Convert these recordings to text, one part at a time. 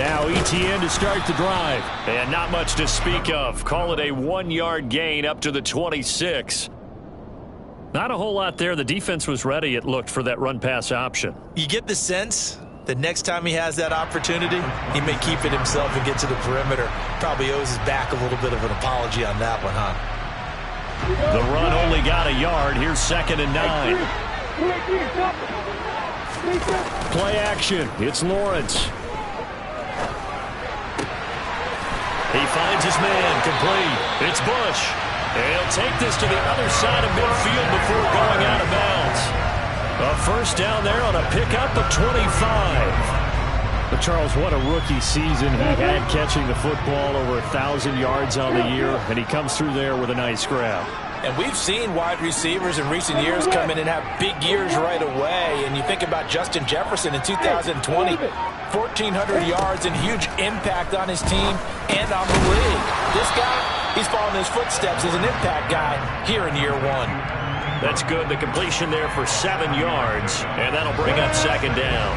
now ETN to start the drive. And not much to speak of. Call it a 1-yard gain up to the 26. Not a whole lot there. The defense was ready, it looked, for that run-pass option. You get the sense that next time he has that opportunity, he may keep it himself and get to the perimeter. Probably owes his back a little bit of an apology on that one, huh? The run only got a yard. Here's 2nd and 9. Play action. It's Lawrence. He finds his man, complete. It's Bush. He'll take this to the other side of midfield before going out of bounds. A first down there on a pickup of 25. But Charles, what a rookie season he had catching the football, over 1,000 yards on the year, and he comes through there with a nice grab. And we've seen wide receivers in recent years come in and have big years right away. And you think about Justin Jefferson in 2020, 1,400 yards and huge impact on his team and on the league. This guy, he's following his footsteps as an impact guy here in year one. That's good. The completion there for 7 yards, and that'll bring up 2nd down.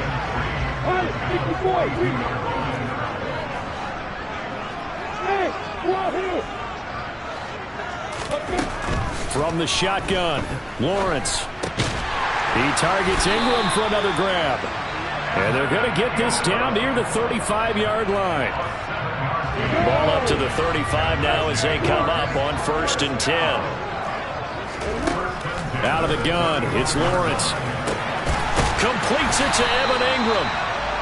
From the shotgun, Lawrence. He targets Ingram for another grab. And they're going to get this down near the 35-yard line. Ball up to the 35 now as they come up on 1st and 10. Out of the gun, it's Lawrence. Completes it to Evan Ingram.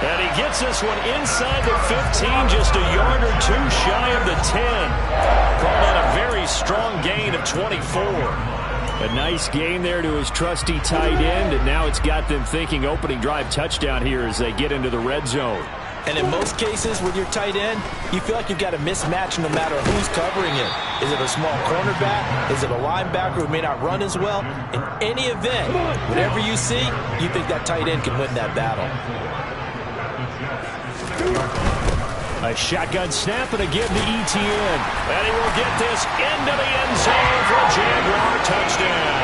And he gets this one inside the 15, just a yard or two shy of the 10. Call that a very strong gain of 24. A nice gain there to his trusty tight end, and now it's got them thinking opening drive touchdown here as they get into the red zone. And in most cases with your tight end, you feel like you've got a mismatch no matter who's covering him. Is it a small cornerback? Is it a linebacker who may not run as well? In any event, whatever you see, you think that tight end can win that battle. A shotgun snap and again to ETN. And he will get this into the end zone for a Jaguar touchdown.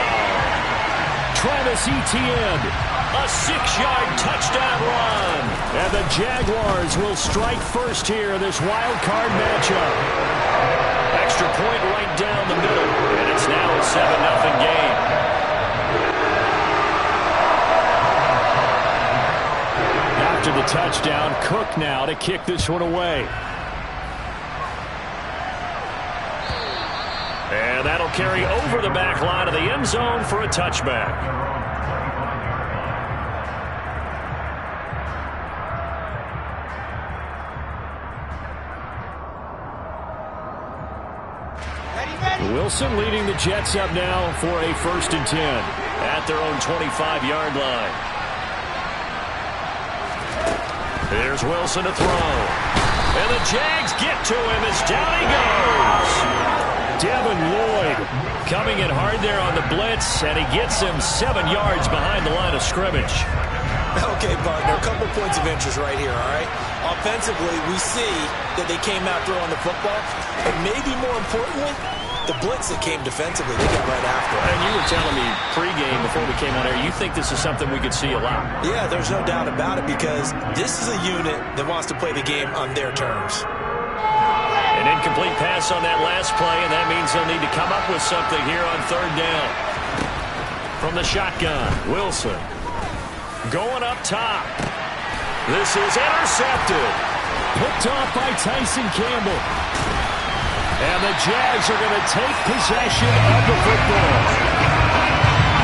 Travis Etienne. A 6-yard touchdown run. And the Jaguars will strike first here in this wild card matchup. Extra point right down the middle. And it's now a 7-0 game. After the touchdown, Cook now to kick this one away. And that'll carry over the back line of the end zone for a touchback. Wilson leading the Jets up now for a 1st and 10 at their own 25-yard line. There's Wilson to throw. And the Jags get to him as down he goes. Devin Lloyd coming in hard there on the blitz, and he gets him 7 yards behind the line of scrimmage. Okay, partner, a couple points of interest right here, all right? Offensively, we see that they came out throwing the football, but maybe more importantly, the blitz that came defensively, they got right after it. And you were telling me pregame before we came on air, you think this is something we could see a lot. Yeah, there's no doubt about it, because this is a unit that wants to play the game on their terms. An incomplete pass on that last play, and that means they'll need to come up with something here on 3rd down. From the shotgun, Wilson going up top. This is intercepted. Picked off by Tyson Campbell. And the Jags are going to take possession of the football.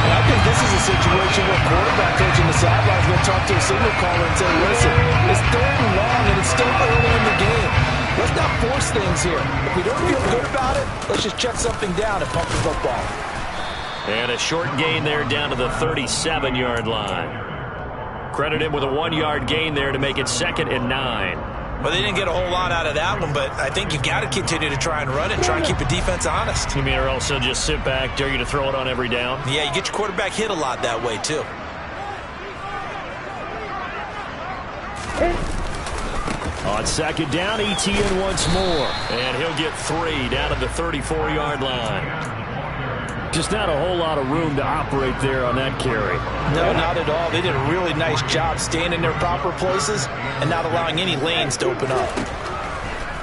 And I think this is a situation where quarterback coach in the sidelines is going to talk to a signal caller and say, listen, it's 3rd and long and it's still early in the game. Let's not force things here. If we don't feel good about it, let's just check something down and pump the football. And a short gain there down to the 37-yard line. Credit him with a 1-yard gain there to make it 2nd and 9. Well, they didn't get a whole lot out of that one, but I think you've got to continue to try and run it, try and keep the defense honest. You mean, or also just sit back, dare you to throw it on every down? Yeah, you get your quarterback hit a lot that way, too. On 2nd down, ETN once more. And he'll get 3 down at the 34-yard line. Just not a whole lot of room to operate there on that carry. No, not at all. They did a really nice job staying in their proper places and not allowing any lanes to open up.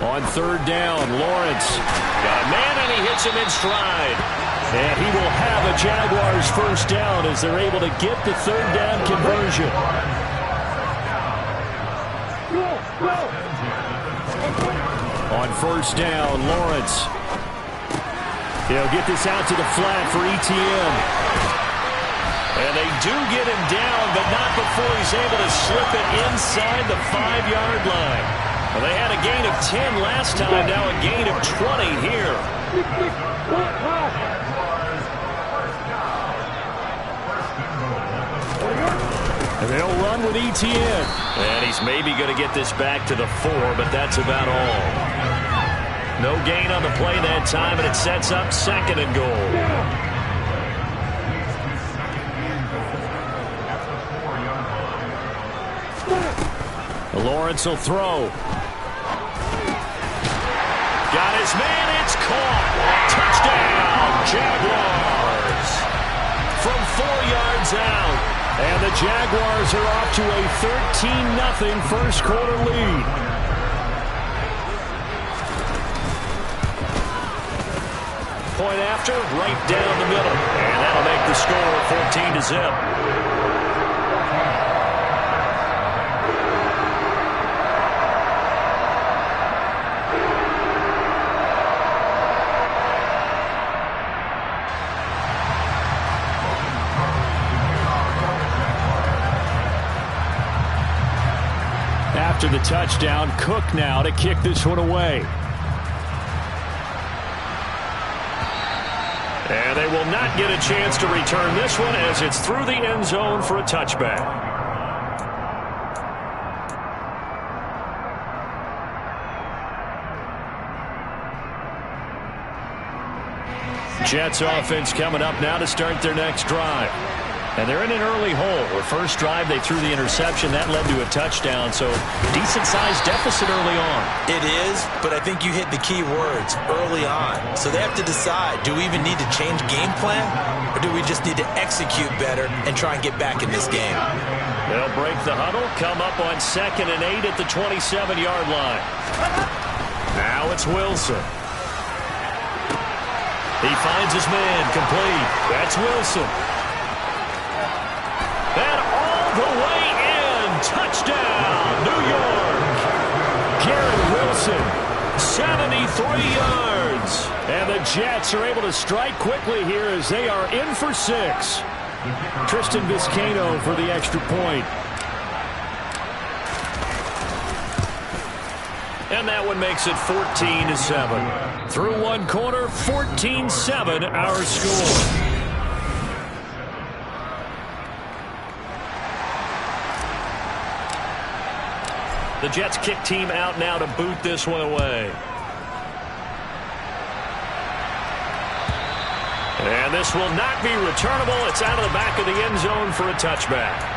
On third down, Lawrence. Got a man, and he hits him in stride. And he will have a Jaguars first down as they're able to get the third down conversion. On first down, Lawrence. He'll get this out to the flat for ETN. And they do get him down, but not before he's able to slip it inside the 5-yard line. Well, they had a gain of 10 last time, now a gain of 20 here. And they'll run with ETN. And he's maybe going to get this back to the 4, but that's about all. No gain on the play that time, and it sets up 2nd and goal. Lawrence will throw. Got his man, it's caught. Touchdown, Jaguars. From 4 yards out. And the Jaguars are off to a 13-0 first quarter lead. Point after, right down the middle. And that'll make the score 14-0. After the touchdown, Cook now to kick this one away. And they will not get a chance to return this one as it's through the end zone for a touchback. Jets offense coming up now to start their next drive. And they're in an early hole. Their first drive, they threw the interception. That led to a touchdown, so decent-sized deficit early on. It is, but I think you hit the key words, early on. So they have to decide, do we even need to change game plan, or do we just need to execute better and try and get back in this game? They'll break the huddle, come up on 2nd and 8 at the 27-yard line. Now it's Wilson. He finds his man, complete. That's Wilson. And all the way in. Touchdown, New York. Garrett Wilson. 73 yards. And the Jets are able to strike quickly here as they are in for 6. Tristan Vizcaino for the extra point. And that one makes it 14-7. Through one quarter, 14-7 our score. The Jets kick team out now to boot this one away. And this will not be returnable. It's out of the back of the end zone for a touchback.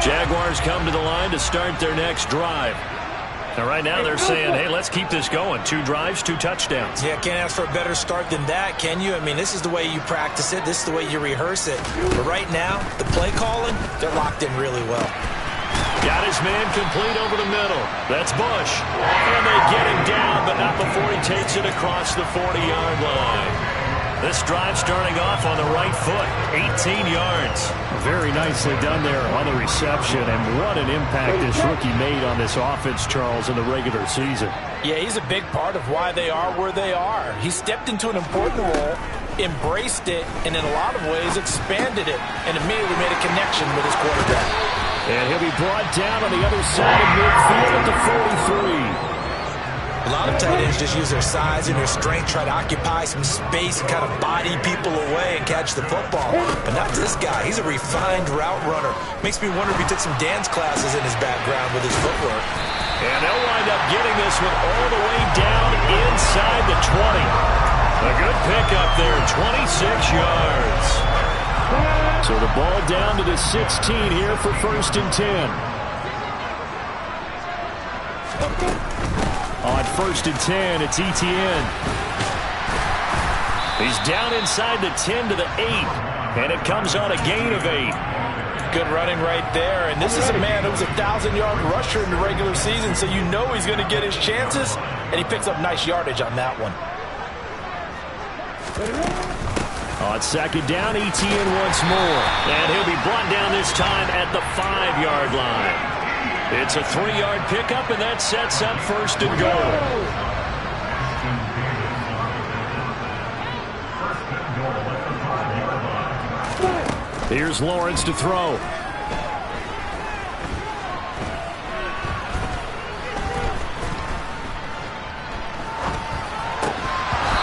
Jaguars come to the line to start their next drive. And right now they're saying, hey, let's keep this going. 2 drives, 2 touchdowns. Yeah, can't ask for a better start than that, can you? I mean, this is the way you practice it. This is the way you rehearse it. But right now, the play calling, they're locked in really well. Got his man complete over the middle. That's Bush. And they get him down, but not before he takes it across the 40-yard line. This drive starting off on the right foot, 18 yards. Very nicely done there on the reception, and what an impact this rookie made on this offense, Charles, in the regular season. Yeah, he's a big part of why they are where they are. He stepped into an important role, embraced it, and in a lot of ways expanded it, and immediately made a connection with his quarterback. And he'll be brought down on the other side of midfield at the 43. A lot of tight ends just use their size and their strength, try to occupy some space and kind of body people away and catch the football. But not this guy. He's a refined route runner. Makes me wonder if he took some dance classes in his background with his footwork. And they'll wind up getting this one all the way down inside the 20. A good pickup there, 26 yards. So the ball down to the 16 here for 1st and 10. On 1st and 10, it's Etienne. He's down inside the 10 to the 8, and it comes on a gain of 8. Good running right there, and this is a man who was a 1,000-yard rusher in the regular season, so you know he's going to get his chances, and he picks up nice yardage on that one. On 2nd down, Etienne once more. And he'll be brought down this time at the 5-yard line. It's a 3-yard pickup, and that sets up 1st and goal. Here's Lawrence to throw.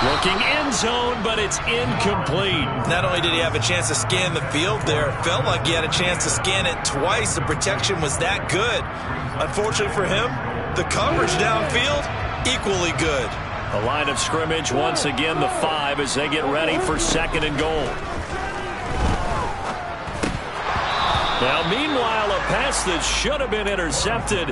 Looking end zone, but it's incomplete. Not only did he have a chance to scan the field there, it felt like he had a chance to scan it twice. The protection was that good. Unfortunately for him, the coverage downfield, equally good. The line of scrimmage, once again, the 5 as they get ready for 2nd and goal. Now, meanwhile, a pass that should have been intercepted,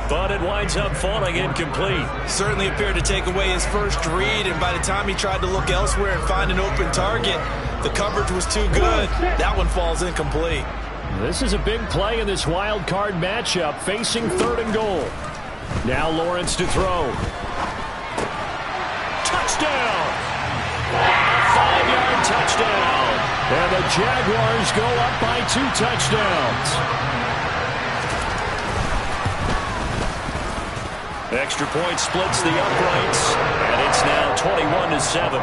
but it winds up falling incomplete. Certainly appeared to take away his first read, and by the time he tried to look elsewhere and find an open target, the coverage was too good. That one falls incomplete. This is a big play in this wild card matchup, facing 3rd and goal. Now Lawrence to throw. Touchdown! A 5-yard touchdown. And the Jaguars go up by 2 touchdowns. Extra point splits the uprights, and it's now 21-7.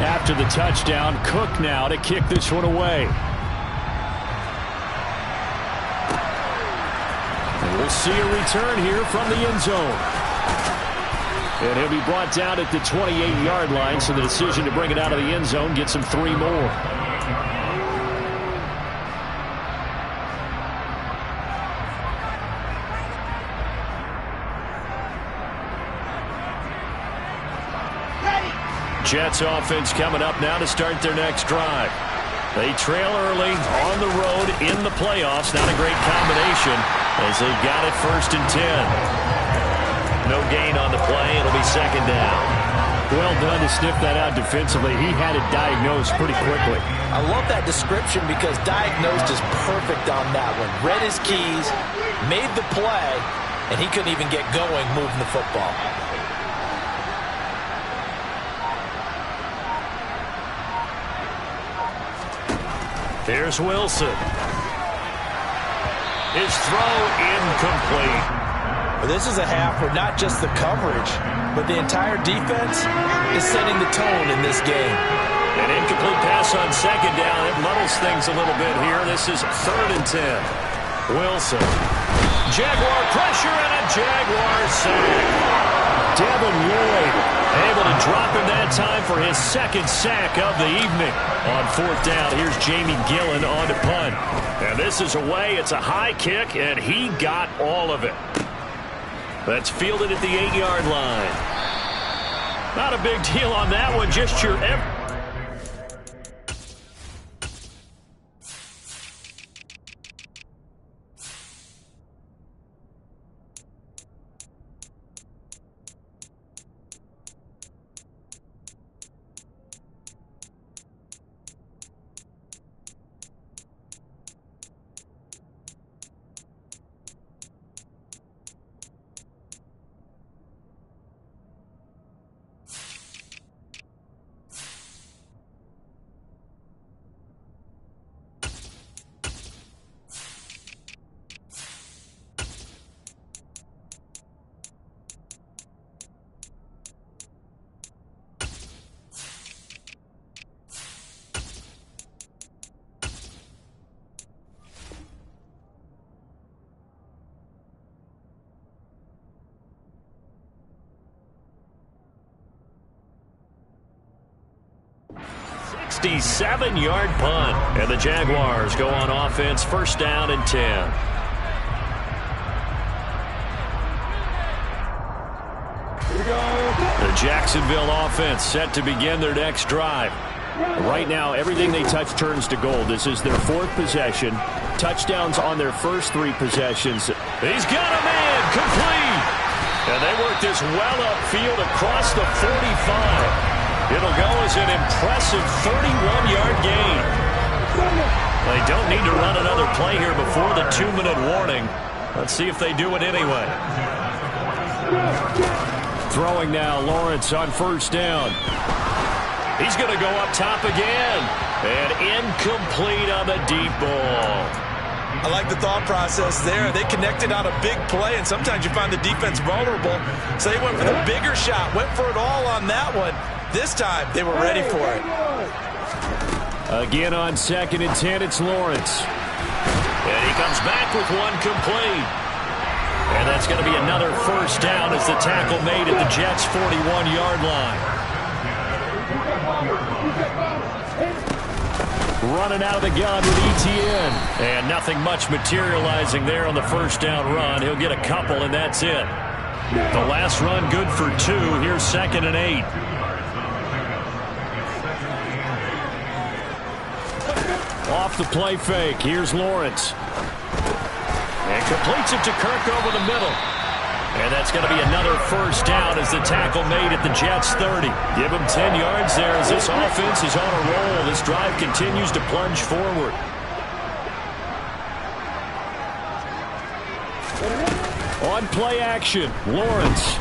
After the touchdown, Cook now to kick this one away. And we'll see a return here from the end zone. And he'll be brought down at the 28-yard line, so the decision to bring it out of the end zone gets him 3 more. Jets offense coming up now to start their next drive. They trail early on the road in the playoffs. Not a great combination as they've got it 1st and 10. No gain on the play. It'll be 2nd down. Well done to sniff that out defensively. He had it diagnosed pretty quickly. I love that description because diagnosed is perfect on that one. Read his keys, made the play, and he couldn't even get going moving the football. Here's Wilson. His throw incomplete. Well, this is a half where not just the coverage, but the entire defense is setting the tone in this game. An incomplete pass on 2nd down. It muddles things a little bit here. This is 3rd and 10. Wilson. Jaguar pressure and a Jaguar sack. Devin Lloyd able to drop him that time for his 2nd sack of the evening. On 4th down, here's Jamie Gillen on to punt. And this is away. It's a high kick, and he got all of it. That's fielded at the 8-yard line. Not a big deal on that one. Just your... 67-yard punt. And the Jaguars go on offense, first down and 10. The Jacksonville offense set to begin their next drive. Right now, everything they touch turns to gold. This is their fourth possession. Touchdowns on their first three possessions. He's got a man complete. And they work this well upfield across the 45. It'll go as an impressive 31-yard gain. They don't need to run another play here before the 2-minute warning. Let's see if they do it anyway. Throwing now, Lawrence on first down. He's going to go up top again. And incomplete on the deep ball. I like the thought process there. They connected on a big play, and sometimes you find the defense vulnerable. So they went for the bigger shot, went for it all on that one. This time, they were ready for it. Again on 2nd and 10, it's Lawrence. And he comes back with one complete. And that's going to be another first down as the tackle made at the Jets' 41-yard line. Running out of the gun with Etienne. And nothing much materializing there on the first down run. He'll get a couple, and that's it. The last run good for 2. Here's 2nd and 8. Off the play fake. Here's Lawrence. And completes it to Kirk over the middle. And that's going to be another first down as the tackle made at the Jets' 30. Give him 10 yards there as this offense is on a roll. This drive continues to plunge forward. On play action, Lawrence.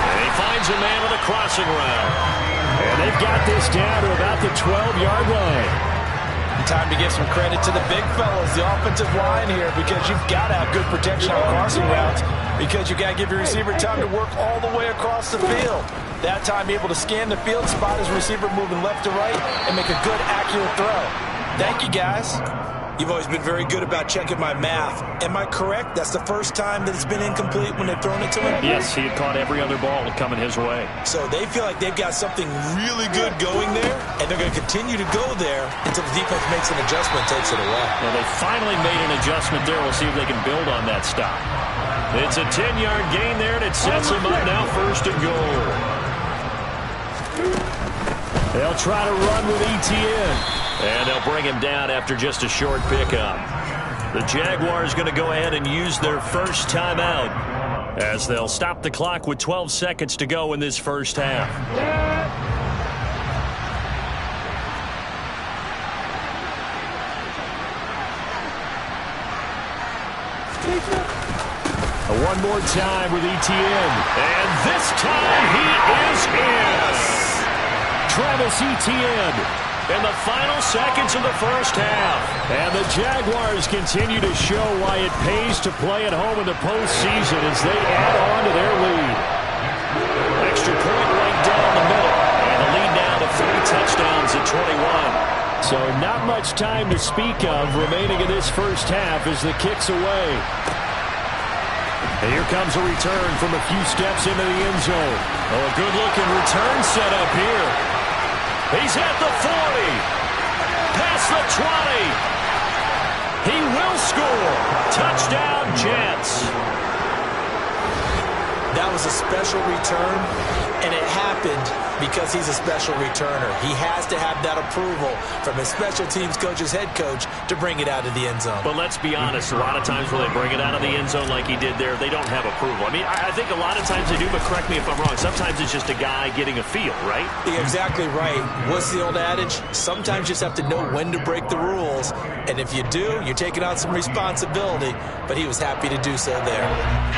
And he finds a man with a crossing route. And they've got this down to about the 12-yard line. Time to give some credit to the big fellas, the offensive line here, because you've got to have good protection on crossing routes, because you've got to give your receiver time to work all the way across the field. That time, able to scan the field, spot his receiver moving left to right, and make a good, accurate throw. Thank you, guys. You've always been very good about checking my math. Am I correct? That's the first time that it's been incomplete when they've thrown it to him? Yes, he had caught every other ball coming his way. So they feel like they've got something really good going there, and they're going to continue to go there until the defense makes an adjustment and takes it away. Well, they finally made an adjustment there. We'll see if they can build on that stop. It's a 10-yard gain there, and it sets them up now first and goal. They'll try to run with Etienne. And they'll bring him down after just a short pickup. The Jaguars going to go ahead and use their first timeout as they'll stop the clock with 12 seconds to go in this first half. One more time with Etienne. And this time he is in. Travis Etienne. In the final seconds of the first half. And the Jaguars continue to show why it pays to play at home in the postseason as they add on to their lead. Extra point right down the middle. And the lead now to 3 touchdowns at 21. So not much time to speak of remaining in this first half as the kick's away. And here comes a return from a few steps into the end zone. Oh, a good-looking return set up here. He's at the 40, past the 20. He will score. Touchdown, Jets. That was a special return, and it happened because he's a special returner. He has to have that approval from his special teams coach's head coach to bring it out of the end zone. But let's be honest, a lot of times when they bring it out of the end zone like he did there, they don't have approval. I mean, I think a lot of times they do, but correct me if I'm wrong. Sometimes it's just a guy getting a feel, right? You're exactly right. What's the old adage? Sometimes you just have to know when to break the rules, and if you do, you're taking on some responsibility, but he was happy to do so there.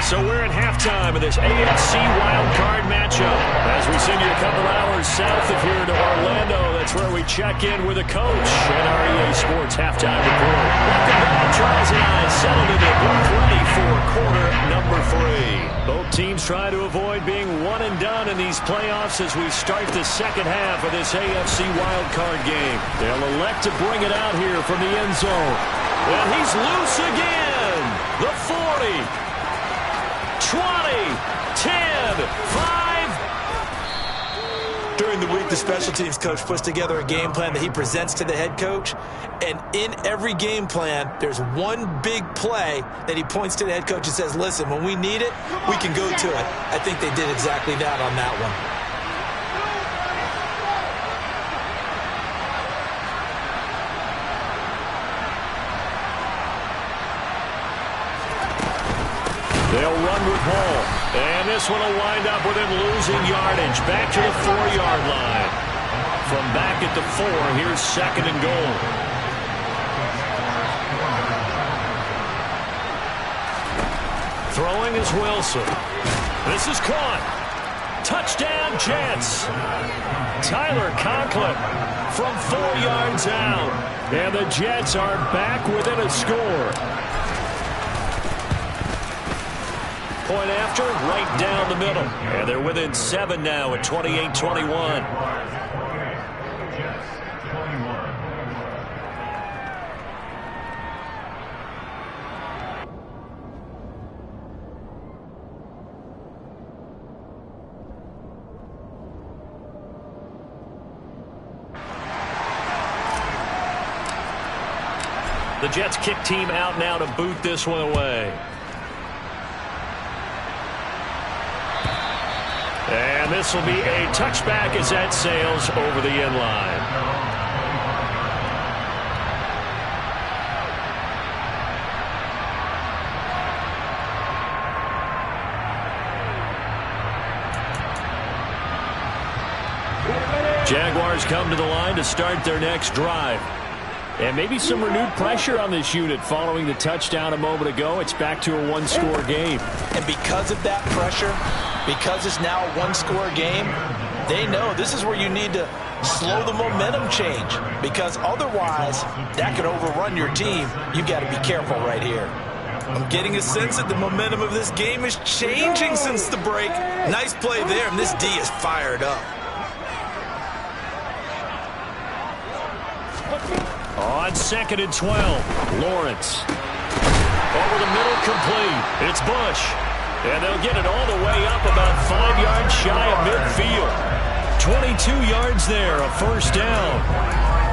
So we're at halftime of this AFC wildcard matchup. As we send you a couple hours south of here to Orlando, that's where we check in with a coach and our EA Sports halftime report. Welcome back. Charles and I settled into booth ready for quarter number 3. Both teams try to avoid being one and done in these playoffs as we start the second half of this AFC wildcard game. They'll elect to bring it out here from the end zone. And he's loose again. The 40, 20, 10, 5. During the week, the special teams coach puts together a game plan that he presents to the head coach. And in every game plan, there's one big play that he points to the head coach and says, listen, when we need it, we can go to it. I think they did exactly that on that one. They'll run with Hall. And this one will wind up with him losing yardage. Back to the 4-yard line. From back at the 4, here's 2nd and goal. Throwing is Wilson. This is caught. Touchdown, Jets. Tyler Conklin from 4 yards out. And the Jets are back within a score. Point after, right down the middle. And they're within 7 now at 28-21. The Jets kick team out now to boot this one away. And this will be a touchback as that sails over the end line. Jaguars come to the line to start their next drive. And maybe some renewed pressure on this unit following the touchdown a moment ago. It's back to a one-score game. And because of that pressure, because it's now a one-score game, they know this is where you need to slow the momentum change. Because otherwise, that could overrun your team. You've got to be careful right here. I'm getting a sense that the momentum of this game is changing since the break. Nice play there, and this D is fired up. On 2nd and 12, Lawrence. Over the middle, complete. It's Bush. And they'll get it all the way up about 5 yards shy of midfield. 22 yards there, a first down.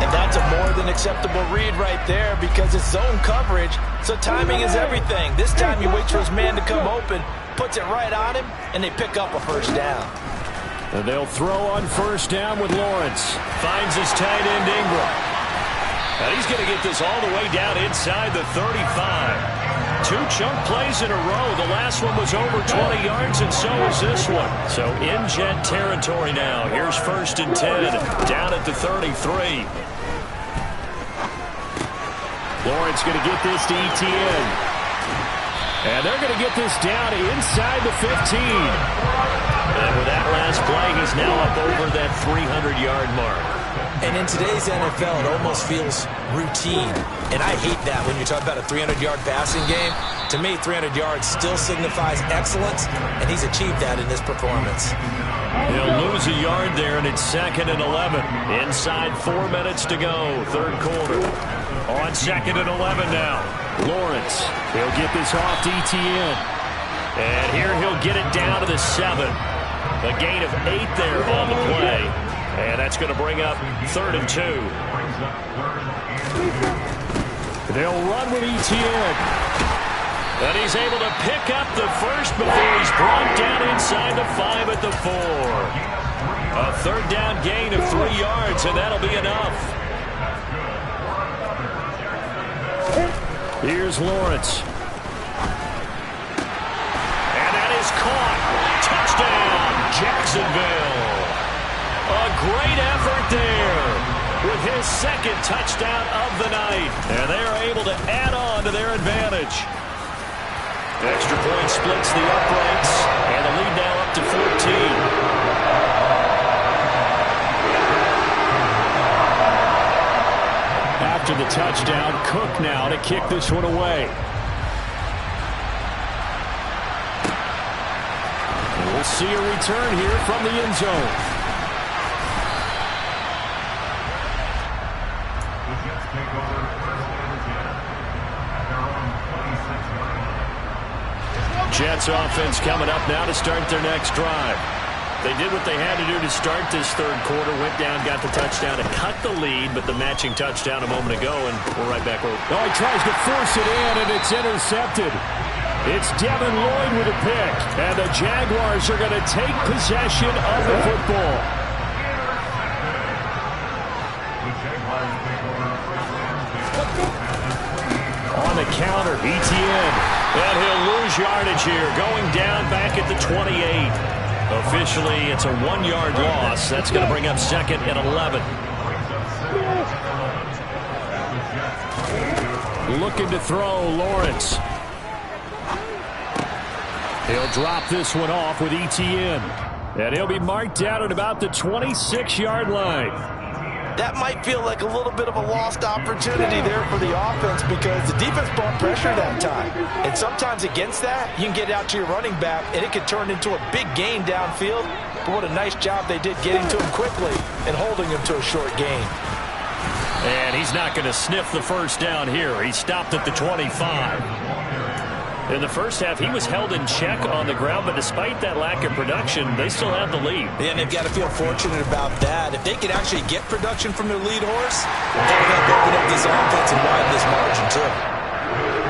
And that's a more than acceptable read right there because it's zone coverage, so timing is everything. This time he waits for his man to come open, puts it right on him, and they pick up a first down. And they'll throw on first down with Lawrence. Finds his tight end Ingram. And he's going to get this all the way down inside the 35. 2 chunk plays in a row. The last one was over 20 yards, and so is this one. So in Jet territory now. Here's 1st and 10, down at the 33. Lawrence going to get this to Etienne. And they're going to get this down inside the 15. And with that last play, he's now up over that 300-yard mark. And in today's NFL, it almost feels routine. And I hate that when you're talking about a 300-yard passing game. To me, 300 yards still signifies excellence, and he's achieved that in this performance. He'll lose a yard there, and it's 2nd and 11. Inside 4 minutes to go, 3rd quarter. On 2nd and 11 now. Lawrence, he'll get this off to Etienne. And here he'll get it down to the 7. A gain of 8 there on the play. And that's going to bring up 3rd and 2. They'll run with Etienne. And he's able to pick up the first before he's brought down inside the 5 at the 4. A 3rd down gain of 3 yards, and that'll be enough. Here's Lawrence. And that is caught. Touchdown, Jacksonville. A great effort there with his 2nd touchdown of the night. And they're able to add on to their advantage. Extra point splits the uprights. And the lead now up to 14. After the touchdown, Cook now to kick this one away. And we'll see a return here from the end zone. Jets offense coming up now to start their next drive. They did what they had to do to start this third quarter. Went down, got the touchdown to cut the lead, but the matching touchdown a moment ago, and we're right back over. Oh, he tries to force it in, and it's intercepted. It's Devin Lloyd with a pick, and the Jaguars are going to take possession of the football. On the counter, Etienne. And he'll lose yardage here, going down back at the 28. Officially, it's a 1-yard loss. That's going to bring up 2nd and 11. Looking to throw, Lawrence. He'll drop this one off with Etienne. And he'll be marked down at about the 26-yard line. That might feel like a little bit of a lost opportunity there for the offense because the defense brought pressure that time. And sometimes against that, you can get out to your running back, and it could turn into a big gain downfield. But what a nice job they did getting to him quickly and holding him to a short gain. And he's not going to sniff the first down here. He stopped at the 25. In the first half, he was held in check on the ground, but despite that lack of production, they still have the lead. Yeah, and they've got to feel fortunate about that. If they could actually get production from their lead horse, they're going to open up this offense and widen this margin, too.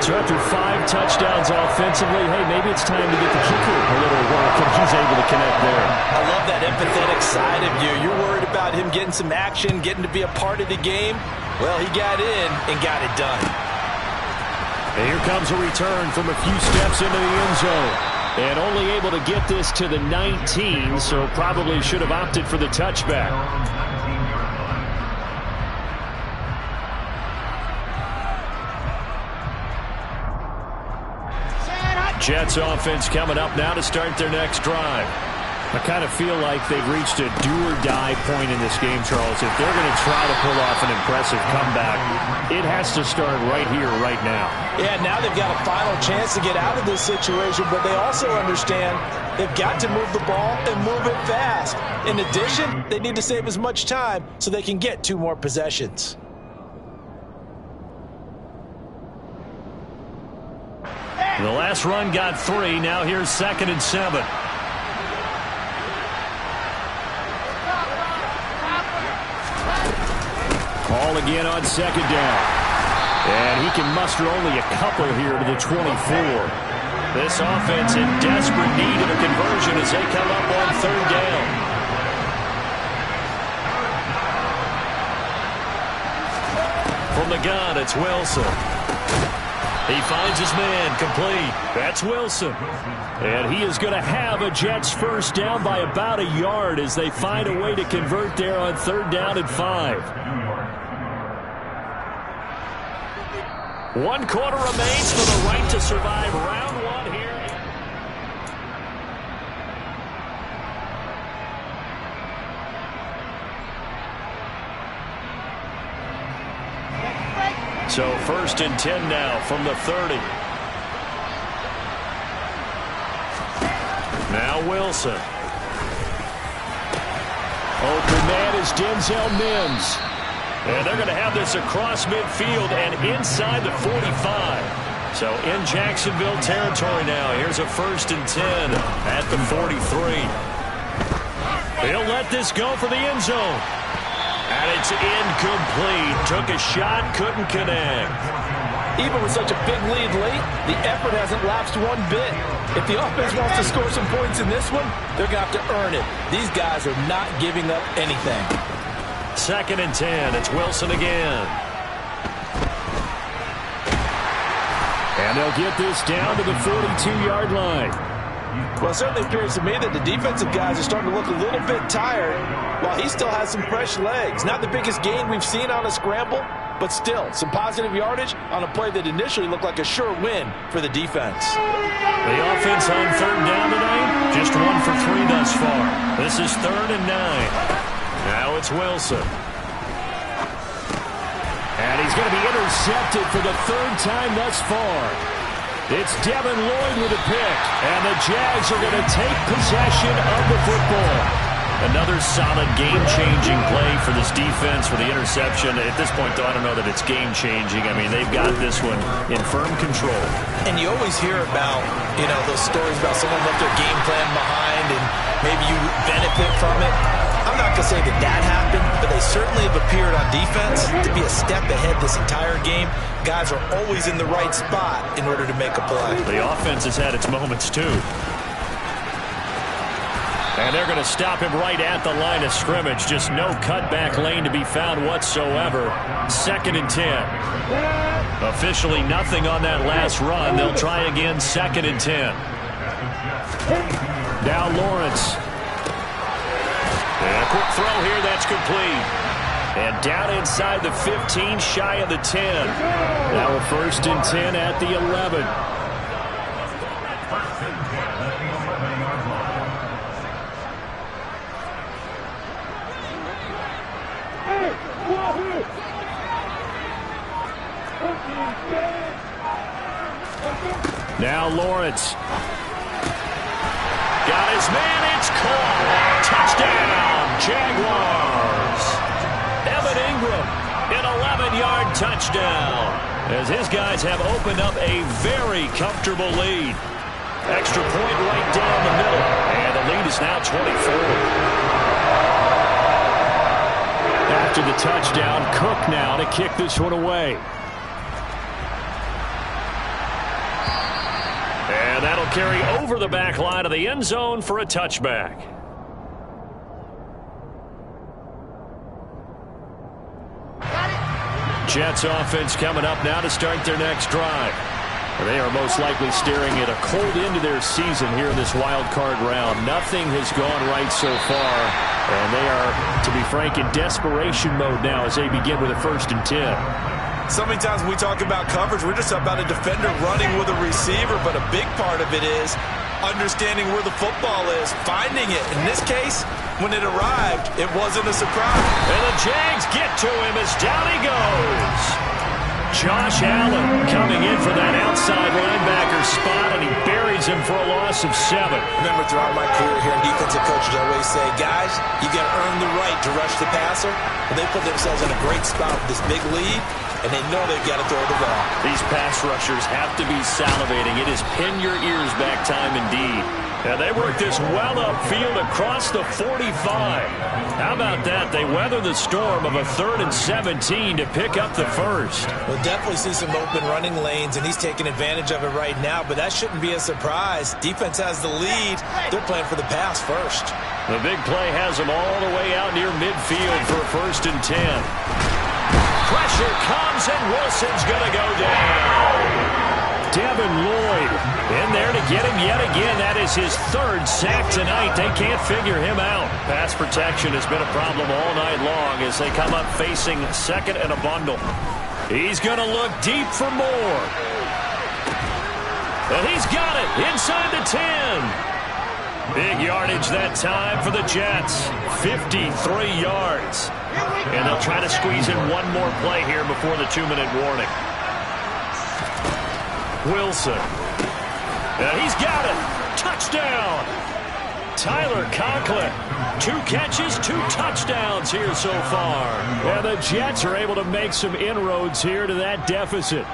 So after 5 touchdowns offensively, hey, maybe it's time to get the kicker a little work, and he's able to connect there. I love that empathetic side of you. You're worried about him getting some action, getting to be a part of the game. Well, he got in and got it done. And here comes a return from a few steps into the end zone. And only able to get this to the 19, so probably should have opted for the touchback. Jets offense coming up now to start their next drive. I kind of feel like they've reached a do-or-die point in this game, Charles. If they're going to try to pull off an impressive comeback, it has to start right here, right now. Yeah, now they've got a final chance to get out of this situation, but they also understand they've got to move the ball and move it fast. In addition, they need to save as much time so they can get 2 more possessions. The last run got 3. Now here's 2nd and 7. Ball again on 2nd down. And he can muster only a couple here to the 24. This offense in desperate need of a conversion as they come up on 3rd down. From the gun, it's Wilson. He finds his man, complete. That's Wilson. And he is going to have a Jets first down by about a yard as they find a way to convert there on 3rd down and 5. 1 quarter remains for the right to survive round 1 here. So 1st and 10 now from the 30. Now Wilson. Open man is Denzel Mims. And they're going to have this across midfield and inside the 45. So in Jacksonville territory now. Here's a 1st and 10 at the 43. He'll let this go for the end zone. And it's incomplete. Took a shot, couldn't connect. Even with such a big lead late, the effort hasn't lapsed one bit. If the offense wants to score some points in this one, they're going to have to earn it. These guys are not giving up anything. 2nd and 10. It's Wilson again. And they'll get this down to the 42-yard line. Well, it certainly appears to me that the defensive guys are starting to look a little bit tired while he still has some fresh legs. Not the biggest gain we've seen on a scramble, but still some positive yardage on a play that initially looked like a sure win for the defense. The offense on 3rd down tonight, just 1 for 3 thus far. This is 3rd and 9. Now it's Wilson. And he's going to be intercepted for the 3rd time thus far. It's Devin Lloyd with a pick, and the Jags are going to take possession of the football. Another solid game-changing play for this defense for the interception. At this point, though, I don't know that it's game-changing. I mean, they've got this one in firm control. And you always hear about, those stories about someone left their game plan behind and maybe you benefit from it. I'm not going to say that happened, but they certainly have appeared on defense to be a step ahead this entire game. Guys are always in the right spot in order to make a play. The offense has had its moments, too. And they're going to stop him right at the line of scrimmage. Just no cutback lane to be found whatsoever. 2nd and 10. Officially nothing on that last run. They'll try again, 2nd and 10. Now Lawrence. And a quick throw here, that's complete. And down inside the 15, shy of the 10. Now a 1st and 10 at the 11. Now Lawrence. Got his man, it's caught. Touchdown, Jaguars. Evan Ingram, an 11-yard touchdown. As his guys have opened up a very comfortable lead. Extra point right down the middle. And the lead is now 24. After the touchdown, Cook now to kick this one away. And that'll carry over the back line of the end zone for a touchback. Jets offense coming up now to start their next drive. They are most likely staring at a cold end to their season here in this wild card round. Nothing has gone right so far. And they are, to be frank, in desperation mode now as they begin with a 1st and 10. So many times when we talk about coverage, we're just about a defender running with a receiver, but a big part of it is understanding where the football is, finding it. In this case, when it arrived, it wasn't a surprise. And the Jags get to him as down he goes. Josh Allen coming in for that outside linebacker spot, and he buries him for a loss of 7. Remember, throughout my career here in defensive coaches, I always say, guys, you got to earn the right to rush the passer. But they put themselves in a great spot with this big lead, and they know they've got to throw the ball. These pass rushers have to be salivating. It is pin your ears back time indeed. And they work this well upfield across the 45. How about that? They weather the storm of a 3rd and 17 to pick up the 1st. We'll definitely see some open running lanes, and he's taking advantage of it right now, but that shouldn't be a surprise. Defense has the lead. They're playing for the pass first. The big play has them all the way out near midfield for a 1st and 10. Pressure comes, and Wilson's going to go down. Devin Lloyd in there to get him yet again. That is his 3rd sack tonight. They can't figure him out. Pass protection has been a problem all night long as they come up facing 2nd and a bundle. He's going to look deep for more. And he's got it inside the 10. Big yardage that time for the Jets. 53 yards. And they'll try to squeeze in one more play here before the 2-minute warning. Wilson. And he's got it. Touchdown. Tyler Conklin. 2 catches, 2 touchdowns here so far. And the Jets are able to make some inroads here to that deficit.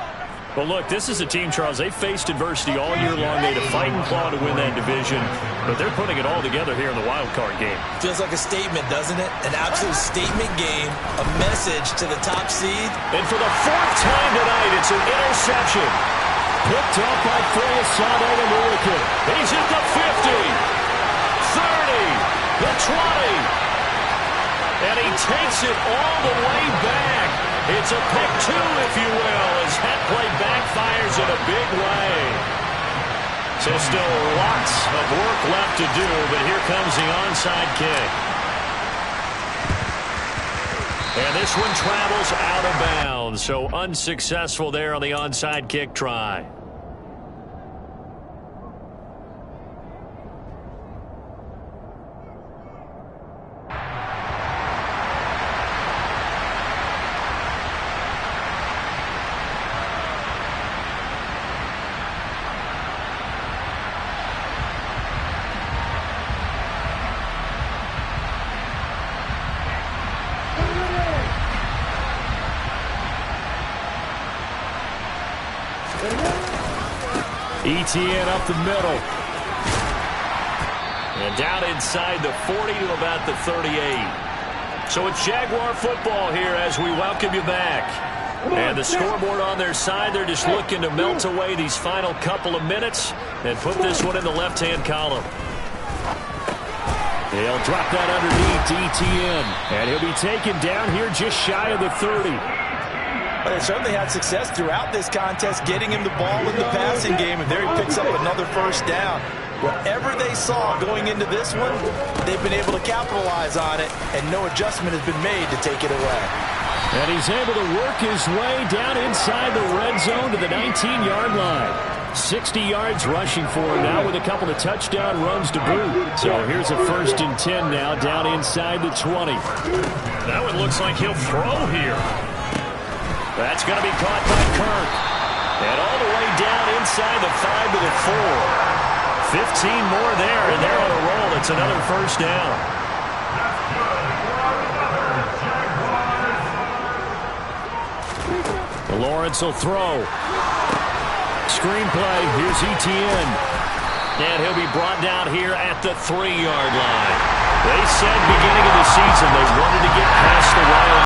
Well, look, this is a team, Charles, they faced adversity all year long. They had to fight and claw to win that division, but they're putting it all together here in the wild card game. Feels like a statement, doesn't it? An absolute statement game, a message to the top seed. And for the 4th time tonight, it's an interception. Picked up by Foyesade Oluokun. He's at the 50, 30, the 20. And he takes it all the way back. It's a pick 2, if you will, as that play backfires in a big way. So still lots of work left to do, but here comes the onside kick. And this one travels out of bounds, so unsuccessful there on the onside kick try. Etienne up the middle. And down inside the 40 to about the 38. So it's Jaguar football here as we welcome you back. And the scoreboard on their side, they're just looking to melt away these final couple of minutes and put this one in the left-hand column. He'll drop that underneath to Etienne. And he'll be taken down here just shy of the 30. But they certainly had success throughout this contest getting him the ball in the passing game, and there he picks up another first down. Whatever they saw going into this one, they've been able to capitalize on it, and no adjustment has been made to take it away. And he's able to work his way down inside the red zone to the 19-yard line. 60 yards rushing for him now with a couple of touchdown runs to boot. So here's a 1st and 10 now down inside the 20. Now it looks like he'll throw here. That's going to be caught by Kirk. And all the way down inside the 5 to the 4. 15 more there, and they're on a roll. It's another first down. Lawrence will throw. Screenplay. Here's Etienne. And he'll be brought down here at the 3-yard line. They said beginning of the season they wanted to get past the Wild